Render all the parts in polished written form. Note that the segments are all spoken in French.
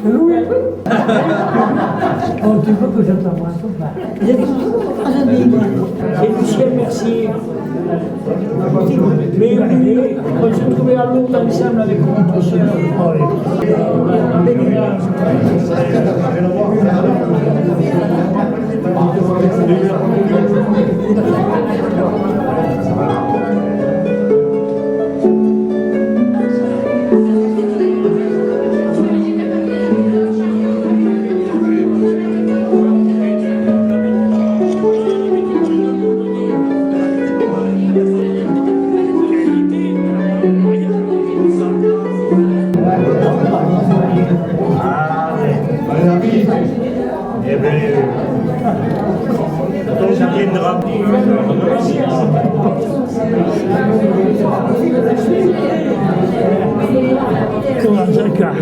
Oui. Oh, tu veux que je t'embrasse ou pas? C'est Lucien Mercier. Mais oui, on s'est trouvé à Lourdes ensemble avec notre soeur. Comment ça, car?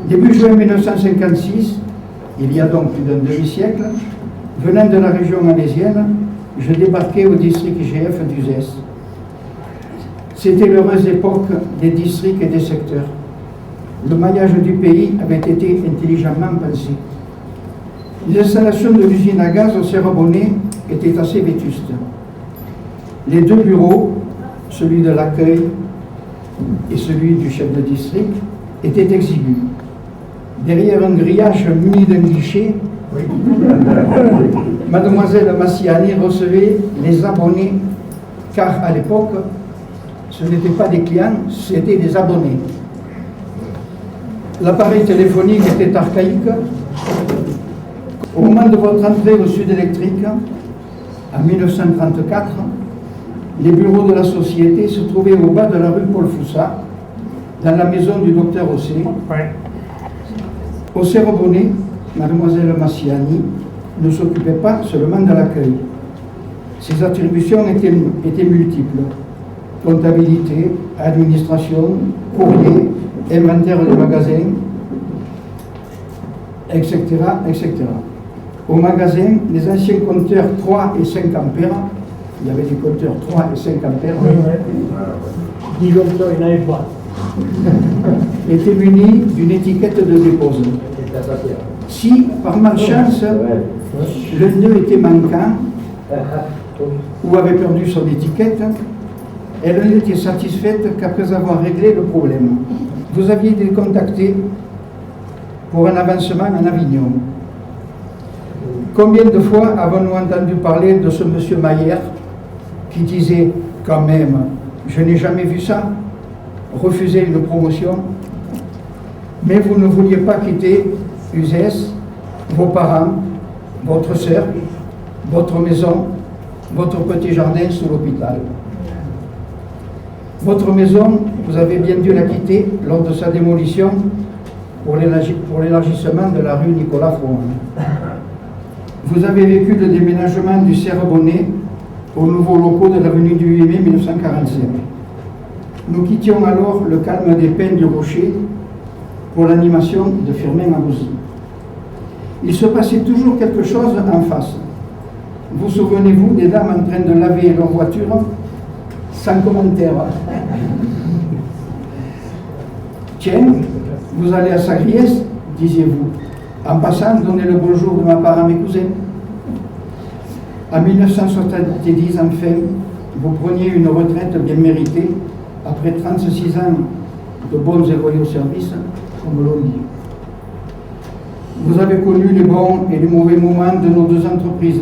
Début juin 1956, il y a donc plus d'un demi-siècle, venant de la région alésienne, je débarquais au district IGF d'Uzès. C'était l'heureuse époque des districts et des secteurs. Le maillage du pays avait été intelligemment pensé. L'installation de l'usine à gaz au Serre-Bonnet était assez vétuste. Les deux bureaux, celui de l'accueil et celui du chef de district, étaient exigus. Derrière un grillage muni d'un guichet, mademoiselle Massiani recevait les abonnés, car à l'époque, ce n'étaient pas des clients, c'était des abonnés. L'appareil téléphonique était archaïque. Au moment de votre entrée au Sud Électrique, en 1934, les bureaux de la société se trouvaient au bas de la rue Paul Foussat, dans la maison du docteur Ossé. Au Serre-Bonnet, mademoiselle Massiani ne s'occupait pas seulement de l'accueil. Ses attributions étaient multiples. Comptabilité, administration, courrier, inventaire des magasins, etc., etc. Au magasin, les anciens compteurs 3 et 5 ampères, il y avait des compteurs 3 et 5 ampères, Dis comme ça, il n'avait pas. étaient munis d'une étiquette de dépose. Si, par malchance, l'un d'eux était manquant ou avait perdu son étiquette, elle n'était satisfaite qu'après avoir réglé le problème. Vous aviez été contacté pour un avancement en Avignon. Combien de fois avons-nous entendu parler de ce monsieur Maillère qui disait « quand même, je n'ai jamais vu ça », refuser une promotion, mais vous ne vouliez pas quitter Uzès, vos parents, votre sœur, votre maison, votre petit jardin sous l'hôpital. Votre maison, vous avez bien dû la quitter lors de sa démolition pour l'élargissement de la rue Nicolas Frouin. Vous avez vécu le déménagement du Serre-Bonnet aux nouveaux locaux de l'avenue du 8 mai 1945. Nous quittions alors le calme des pins du Rocher pour l'animation de Firmin Abouzi. Il se passait toujours quelque chose en face. Vous souvenez-vous des dames en train de laver leur voiture sans commentaire? Tiens, vous allez à Sagriès, disiez-vous, en passant donner le bonjour de ma part à mes cousins. En 1970, enfin, vous preniez une retraite bien méritée après 36 ans de bons et loyaux services, comme l'on dit. Vous avez connu les bons et les mauvais moments de nos deux entreprises,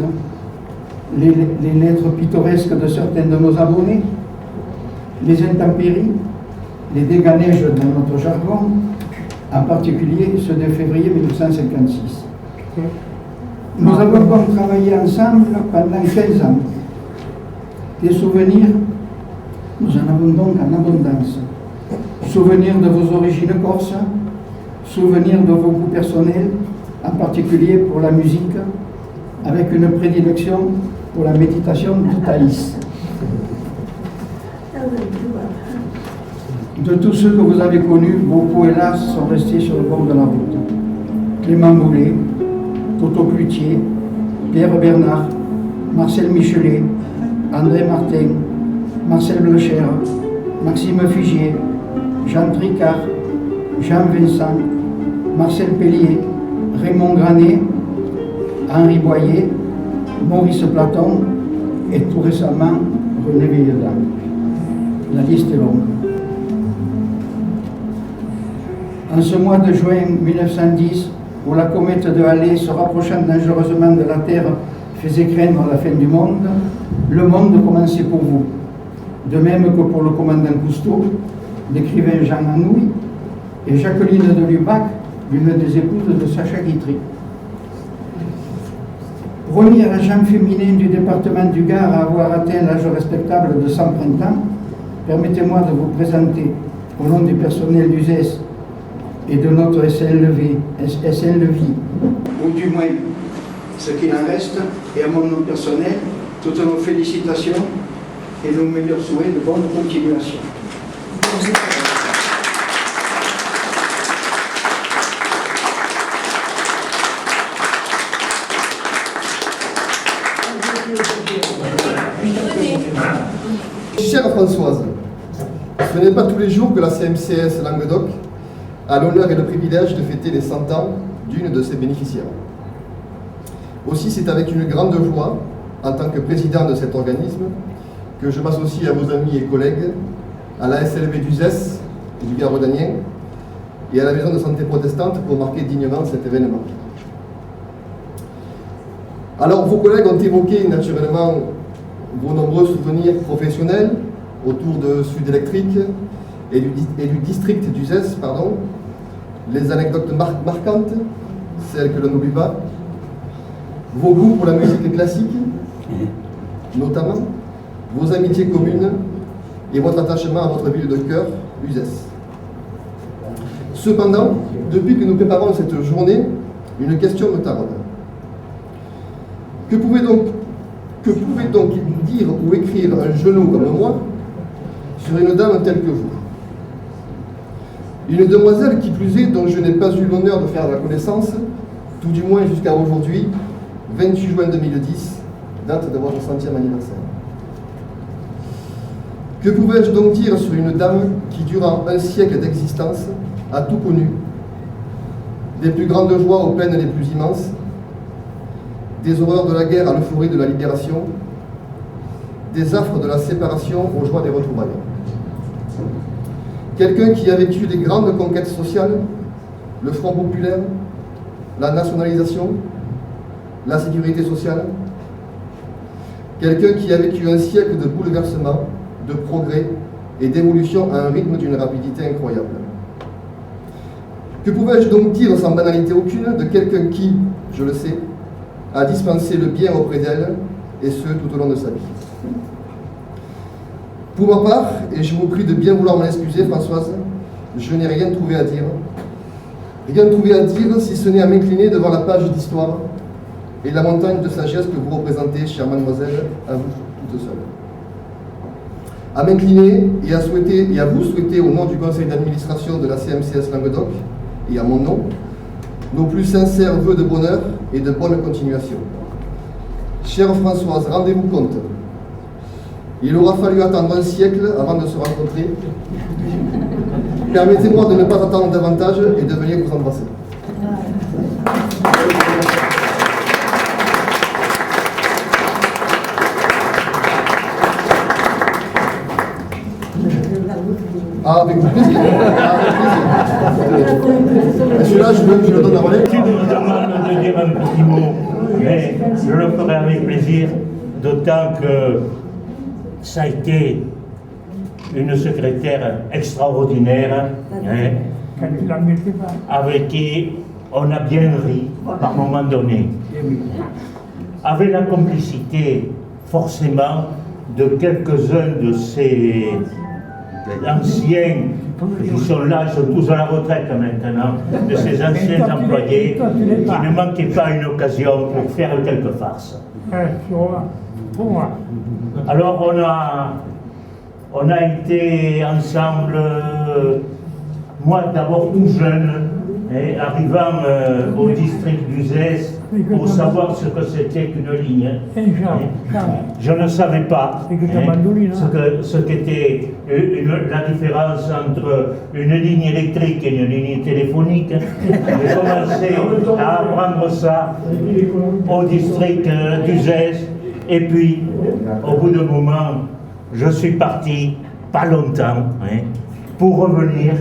les lettres pittoresques de certains de nos abonnés, les intempéries, les dégâts neige dans notre jargon, en particulier ceux de février 1956. Nous avons donc travaillé ensemble pendant 15 ans. Des souvenirs, nous en avons donc en abondance. Souvenirs de vos origines corses, souvenirs de vos goûts personnels, en particulier pour la musique, avec une prédilection pour la méditation de Thaïs. De tous ceux que vous avez connus, beaucoup hélas sont restés sur le bord de la route. Clément Boulet, Toto Cloutier, Pierre Bernard, Marcel Michelet, André Martin, Marcel Blecher, Maxime Figier, Jean Tricard, Jean Vincent, Marcel Pellier, Raymond Granet, Henri Boyer, Maurice Platon et tout récemment René Villeda. La liste est longue. En ce mois de juin 1910, où la comète de Halley, se rapprochant dangereusement de la Terre, faisait craindre la fin du monde, le monde commençait pour vous. De même que pour le commandant Cousteau, l'écrivain Jean Anouilh et Jacqueline de Lubac, l'une des épouses de Sacha Guitry. Première gent féminine du département du Gard à avoir atteint l'âge respectable de 100 printemps, permettez-moi de vous présenter, au nom du personnel du ZES et de notre SNLV, ou du moins ce qu'il en reste, et à mon nom personnel, toutes nos félicitations et nos meilleurs souhaits de bonne continuation. Chère Françoise, ce n'est pas tous les jours que la CMCS Languedoc a l'honneur et le privilège de fêter les 100 ans d'une de ses bénéficiaires. Aussi, c'est avec une grande joie, en tant que président de cet organisme, que je m'associe à vos amis et collègues, à la SLV du ZES et du Gard rhodanien, et à la Maison de santé protestante pour marquer dignement cet événement. Alors, vos collègues ont évoqué naturellement vos nombreux souvenirs professionnels autour de Sud Électrique et du district du ZES, les anecdotes marquantes, celles que l'on n'oublie pas, vos goûts pour la musique classique, notamment, vos amitiés communes et votre attachement à votre ville de cœur, Uzès. Cependant, depuis que nous préparons cette journée, une question me taraude. Que pouvait donc dire ou écrire un genou comme moi sur une dame telle que vous? Une demoiselle qui plus est, dont je n'ai pas eu l'honneur de faire la connaissance, tout du moins jusqu'à aujourd'hui, 28 juin 2010, date de votre 100e anniversaire. Que pouvais-je donc dire sur une dame qui, durant un siècle d'existence, a tout connu, des plus grandes joies aux peines les plus immenses, des horreurs de la guerre à l'euphorie de la libération, des affres de la séparation aux joies des retrouvailles. Quelqu'un qui a vécu des grandes conquêtes sociales, le Front populaire, la nationalisation, la sécurité sociale. Quelqu'un qui a vécu un siècle de bouleversements, de progrès et d'évolution à un rythme d'une rapidité incroyable. Que pouvais-je donc dire sans banalité aucune de quelqu'un qui, je le sais, a dispensé le bien auprès d'elle, et ce, tout au long de sa vie. Pour ma part, et je vous prie de bien vouloir m'en excuser, Françoise, je n'ai rien trouvé à dire. Rien trouvé à dire, si ce n'est à m'incliner devant la page d'histoire et la montagne de sagesse que vous représentez, chère mademoiselle, à vous toute seule. À m'incliner et à vous souhaiter, au nom du conseil d'administration de la CMCS Languedoc, et à mon nom, nos plus sincères vœux de bonheur et de bonne continuation. Chère Françoise, rendez-vous compte, il aura fallu attendre un siècle avant de se rencontrer. Permettez-moi de ne pas attendre davantage et de venir vous embrasser. Ah, avec plaisir. Celui-là, je le donne à relais. Tu nous demandes de dire un petit mot, mais je le ferai avec plaisir, d'autant que ça a été une secrétaire extraordinaire, avec qui on a bien ri par moment donné. avait la complicité forcément de quelques-uns de ces anciens, qui sont là, ils sont tous à la retraite maintenant, de ces anciens employés qui ne manquaient pas une occasion pour faire quelques farces. Alors on a été ensemble, moi d'abord tout jeune, arrivant au district d'Uzès pour savoir ce que c'était qu'une ligne. Je ne savais pas ce qu'était la différence entre une ligne électrique et une ligne téléphonique. J'ai commencé à apprendre ça au district d'Uzès et puis au bout d'un moment je suis parti, pas longtemps, pour revenir,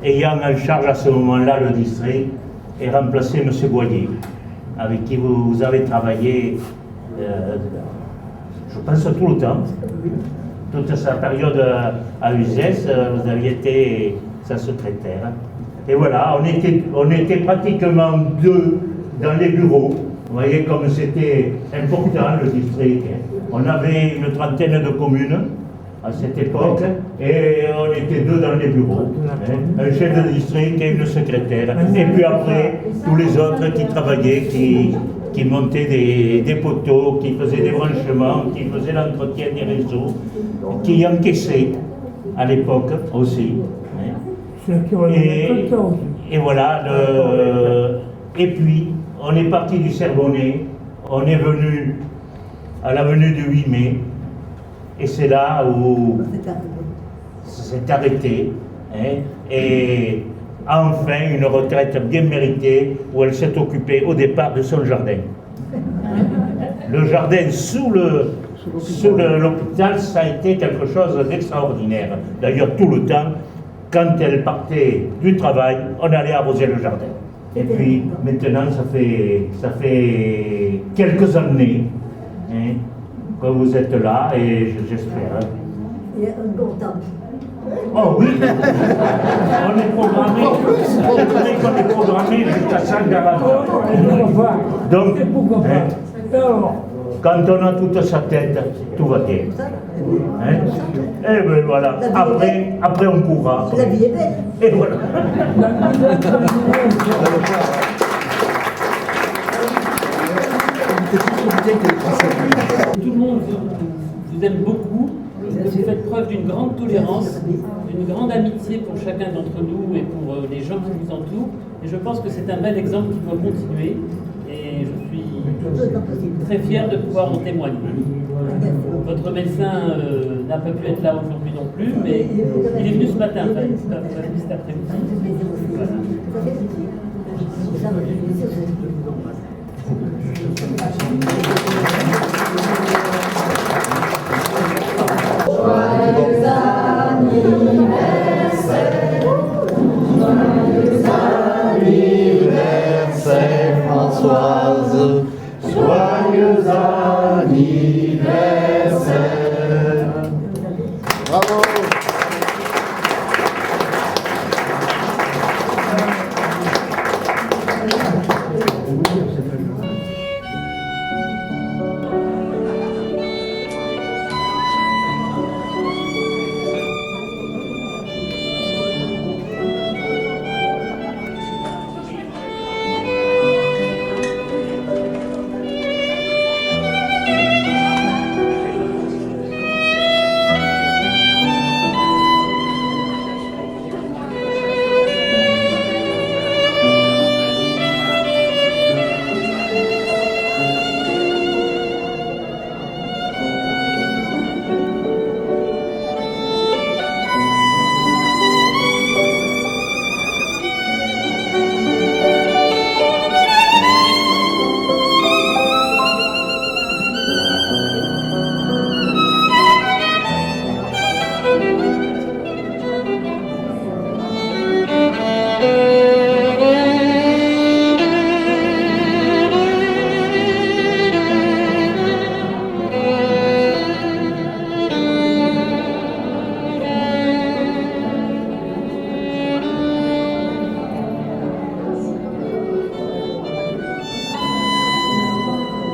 ayant en charge à ce moment-là le district et remplacer M. Boyer, avec qui vous avez travaillé, je pense, tout le temps. Toute sa période à Uzès, vous aviez été sa secrétaire. Et voilà, on était pratiquement deux dans les bureaux. Vous voyez comme c'était important le district. On avait une trentaine de communes à cette époque et on était deux dans les bureaux. Un chef de district et une secrétaire. Et puis après, tous les autres qui travaillaient, qui montaient des poteaux, qui faisaient des branchements, qui faisaient l'entretien des réseaux, qui encaissaient à l'époque aussi. Et voilà, et puis on est parti du Cerbonnet, on est venu à l'avenue du 8 mai, et c'est là où c'est arrêté. Et enfin une retraite bien méritée, où elle s'est occupée au départ de son jardin. Le jardin sous l'hôpital, ça a été quelque chose d'extraordinaire. D'ailleurs, tout le temps, quand elle partait du travail, on allait arroser le jardin. Et puis maintenant, ça fait quelques années que vous êtes là, et j'espère. Il y a un bon temps. Oh oui, on est programmé, c'est vrai qu'on est programmé jusqu'à 140 ans. Donc, quand on a toute sa tête, tout va bien. Et bien voilà, après on courra. La vie est belle. Et voilà. Tout le monde vous aime beaucoup, vous faites preuve d'une grande tolérance, d'une grande amitié pour chacun d'entre nous et pour les gens qui nous entourent. Et je pense que c'est un bel exemple qui doit continuer. Et je suis très fier de pouvoir en témoigner. Votre médecin n'a pas pu être là aujourd'hui non plus, mais il est venu ce matin, cet après-midi. Voilà. Françoise, joyeux anniversaire. Bravo.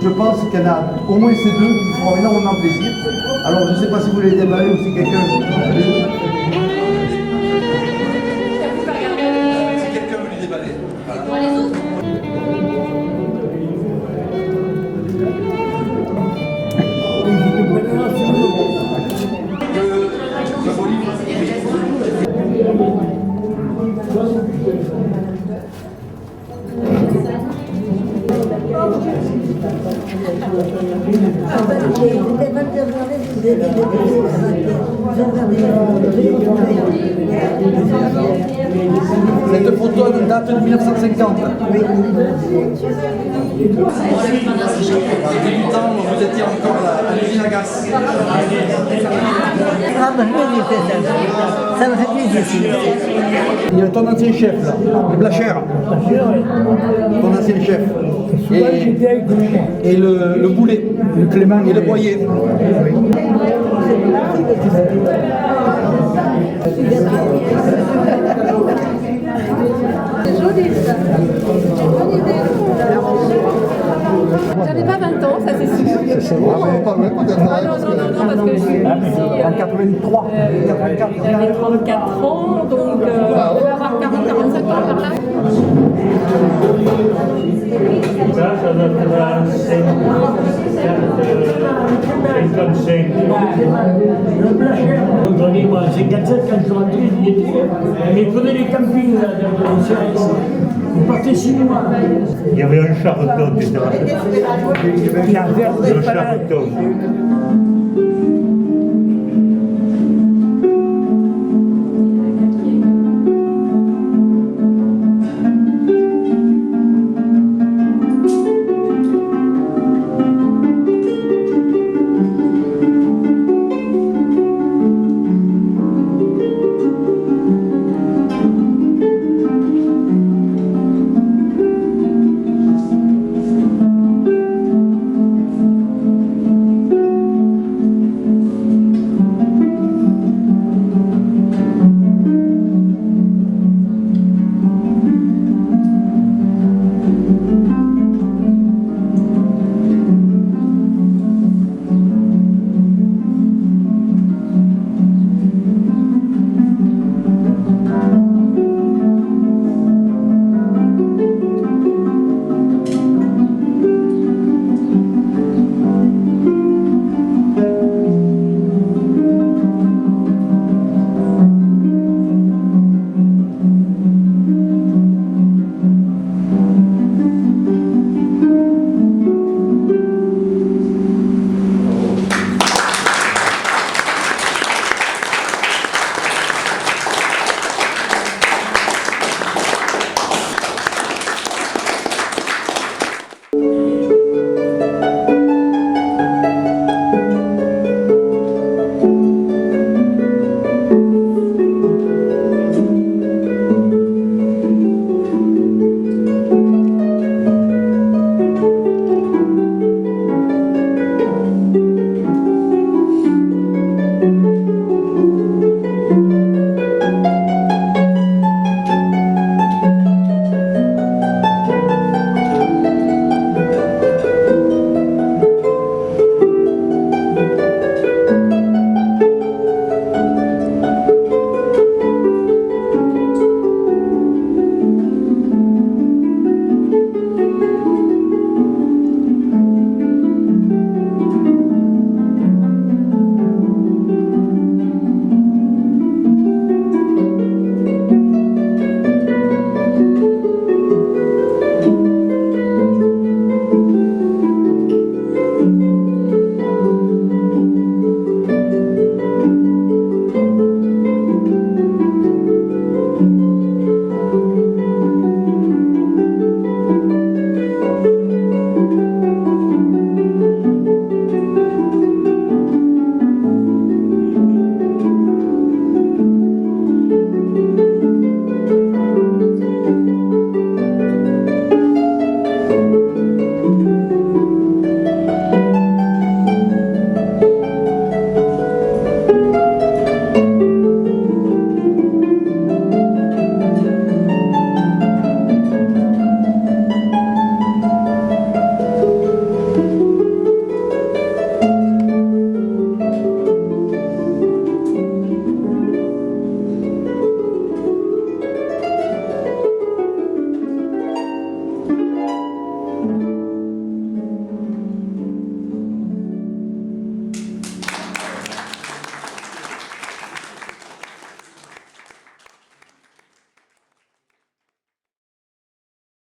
Je pense qu'il y en a au moins ces deux qui me feront énormément plaisir. Alors je ne sais pas si vous voulez les déballer ou si quelqu'un... Si quelqu'un veut les déballer. Voilà. Cette photo date de 1950. Vous étiez encore à l'usine à gaz. Ça me fait plaisir. Il y a ton ancien chef là, le Blachère. Ton ancien chef. Et le Boulet, le Clément et le Boyer. C'est joli ça. C'est une bonne idée. J'en ai pas 20 ans, ça c'est sûr. Pas même, peut-être. Ah non, parce que je suis ici. En 83. J'avais 34 ans, donc je vais avoir 40-45 ans par là. Ça doit être un 55. Le Blachère, moi, en 57, quand je suis rentré, j'y étais. Mais il prenait les campings là, de CRS. Vous partez 6 mois. Il y avait un charreton qui était là. Le charreton.